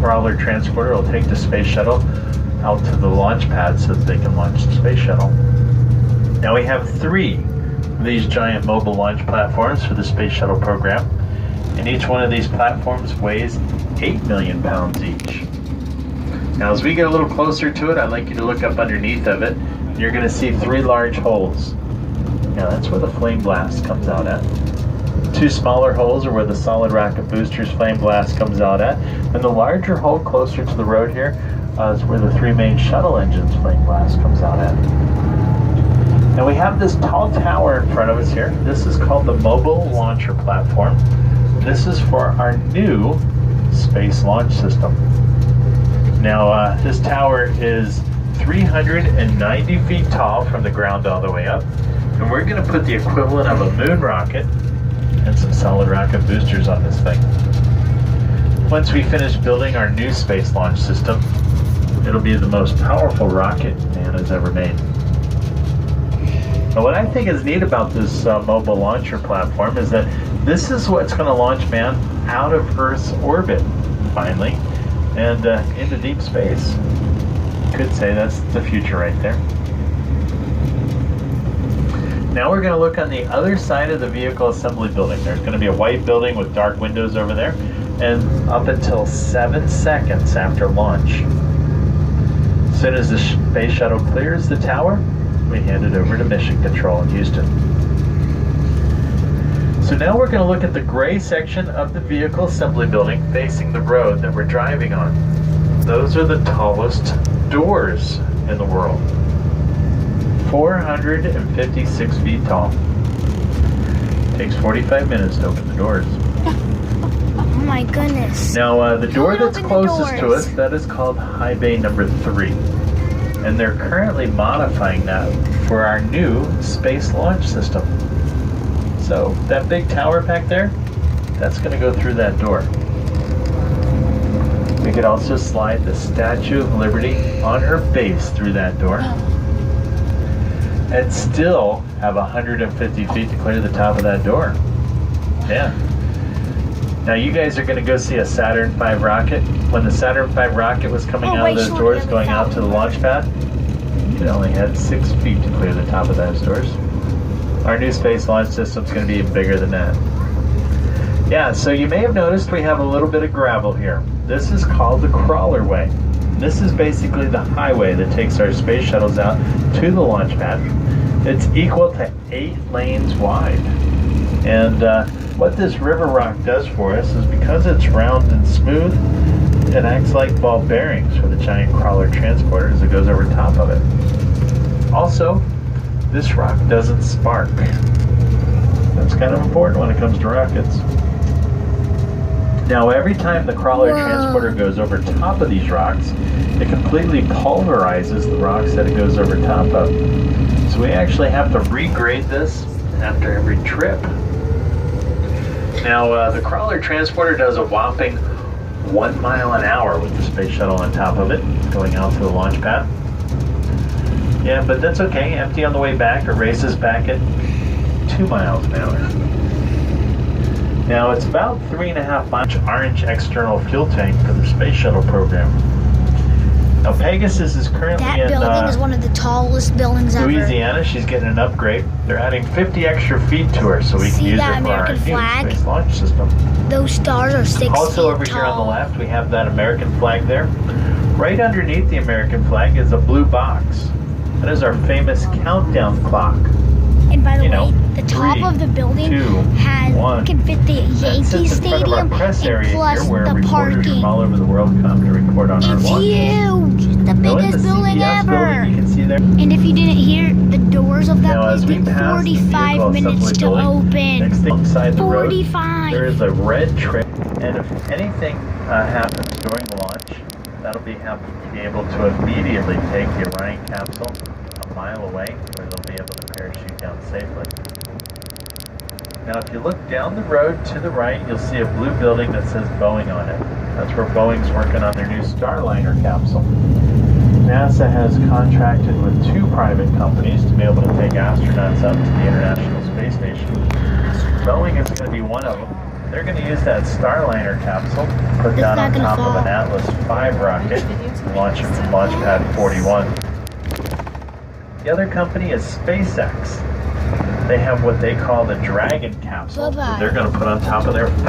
crawler transporter will take the space shuttle out to the launch pad so that they can launch the space shuttle. Now we have 3 of these giant mobile launch platforms for the space shuttle program, and each one of these platforms weighs 8 million pounds each. Now as we get a little closer to it, I'd like you to look up underneath of it. You're going to see 3 large holes. Now that's where the flame blast comes out at. 2 smaller holes are where the solid rocket boosters flame blast comes out at, and the larger hole closer to the road here is where the 3 main shuttle engines flame blast comes out at. Now we have this tall tower in front of us here. This is called the Mobile Launcher Platform. This is for our new Space Launch System. Now this tower is 390 feet tall from the ground all the way up, and we're going to put the equivalent of a moon rocket and some solid rocket boosters on this thing. Once we finish building our new space launch system, it'll be the most powerful rocket man has ever made. Now what I think is neat about this mobile launcher platform is that this is what's going to launch man out of Earth's orbit, finally, and into deep space. You could say that's the future right there. Now we're going to look on the other side of the vehicle assembly building. There's going to be a white building with dark windows over there, and up until 7 seconds after launch. As soon as the space shuttle clears the tower, we hand it over to Mission Control in Houston. So now we're going to look at the gray section of the vehicle assembly building facing the road that we're driving on. Those are the tallest doors in the world. 456 feet tall. Takes 45 minutes to open the doors. Oh my goodness. Now the door that's closest to us, that is called High Bay number 3. And they're currently modifying that for our new space launch system. So that big tower back there, that's going to go through that door. We could also slide the Statue of Liberty on her base through that door. And still have 150 feet to clear the top of that door. Yeah. Now you guys are going to go see a Saturn V rocket. When the Saturn V rocket was coming out of those doors going out to the launch pad, it only had 6 feet to clear the top of those doors. Our new space launch system is going to be even bigger than that. Yeah, so you may have noticed we have a little bit of gravel here. This is called the crawler way. This is basically the highway that takes our space shuttles out to the launch pad. It's equal to 8 lanes wide. And what this river rock does for us is because it's round and smooth, it acts like ball bearings for the giant crawler transporter as it goes over top of it. Also, this rock doesn't spark. That's kind of important when it comes to rockets. Now every time the crawler transporter goes over top of these rocks, it completely pulverizes the rocks that it goes over top of. So we actually have to regrade this after every trip. Now the crawler transporter does a whopping 1 mile an hour with the space shuttle on top of it, going out to the launch pad. Yeah, but that's okay. Empty on the way back. It races back at 2 miles an hour. Now it's about 3.5 miles orange external fuel tank for the space shuttle program. Now Pegasus is currently that building is one of the tallest buildings ever. Louisiana. She's getting an upgrade. They're adding 50 extra feet to her so we can use it for our new space launch system. Those stars are 6 feet tall. Also over here on the left, we have that American flag there. Right underneath the American flag is a blue box. That is our famous countdown clock. And by the way, the top of the building can fit the Yankee Stadium and plus the parking. From all over the world come to report on our launch. It's huge! The biggest building ever! You can see there. And if you didn't hear, the doors of that place take 45 minutes to open. Next thing inside the road, 45! there is a red trail. And if anything happens during the launch, that'll be able to immediately take the Orion capsule a mile away where they'll be able to parachute down safely. Now if you look down the road to the right, you'll see a blue building that says Boeing on it. That's where Boeing's working on their new Starliner capsule. NASA has contracted with 2 private companies to be able to take astronauts up to the International Space Station. Boeing is going to be one of them. They're going to use that Starliner capsule, put that on top of an Atlas V rocket, and launch it from Launch Pad 41. The other company is SpaceX. They have what they call the Dragon capsule that they're going to put on top of their